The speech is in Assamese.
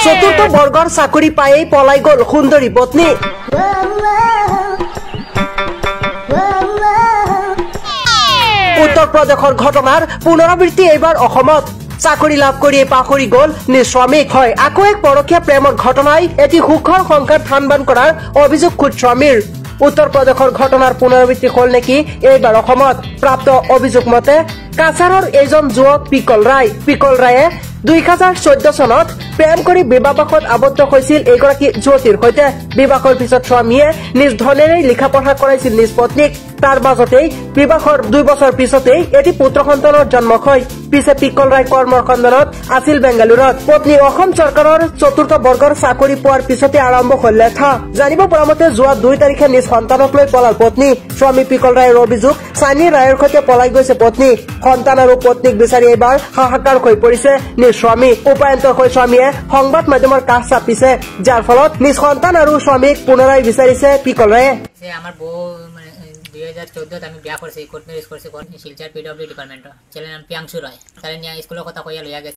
চতুৰ্থ বৰ্গৰ চাকৰি পায়েই পলাই গ'ল সুন্দৰী পত্নী। উত্তৰ প্ৰদেশৰ ঘটনাৰ পুনৰাবৃত্তি এইবাৰ অসমত। চাকৰি লাভ কৰিয়ে পাহৰি গ'ল নিজ স্বামীক। হয়, আকৌ এক পৰকীয়া প্ৰেমৰ ঘটনাই এটি সুখৰ সংসাৰ থান-বান কৰাৰ অভিযোগ খোদ স্বামীৰ। উত্তৰ প্ৰদেশৰ ঘটনাৰ পুনৰাবৃত্তি হ'ল নেকি এইবাৰ অসমত। প্ৰাপ্ত অভিযোগ মতে কাছাৰৰ এইজন যুৱক পিকল ৰায়ে 2014 চনত প্ৰেম কৰি বিবাহপাশত আবদ্ধ হৈছিল এইগৰাকী যুৱতীৰ সৈতে। বিবাহৰ পিছত স্বামীয়ে নিজ ধনেৰে লিখা পঢ়া কৰাইছিল নিজ পত্নীক। তাৰ মাজতেই বিবাহৰ 2 বছৰ পিছতেই এটি পুত্ৰ সন্তানৰ জন্ম হয়। পিছে পিকল ৰায় কৰ্মৰ সন্ধানত আছিল বেংগালুৰুত। পত্নী অসম চৰকাৰৰ চতুৰ্থ বৰ্গৰ চাকৰি পোৱাৰ পিছতে আৰম্ভ হ'ল লেঠা। জানিব পৰা মতে যোৱা 2 তাৰিখে নিজ সন্তানক লৈ পলাল পত্নী। স্বামী পিকল ৰায়ৰ অভিযোগ চানী ৰায়ৰ সৈতে পলাই গৈছে পত্নী। সন্তান আৰু পত্নীক বিচাৰি এইবাৰ হাহাকাৰ হৈ পৰিছে নিজ স্বামী। উপায়ন্তৰ হৈ স্বামীয়ে সংবাদ মাধ্যমৰ কাষ চাপিছে, যাৰ ফলত নিজ সন্তান আৰু স্বামীক পুনৰাই বিচাৰিছে পিকল ৰায়ে। আমার বউ 2014 আমি বিয়া করছি, কোর্ট ম্যারেজ করছি শিলচর PWD ডিপার্টমেন্ট। ছেলের নাম প্রিয়াংশু রায়। তাহলে নিয়ে স্কুলের কথা কইয়া লইয়া গেছে।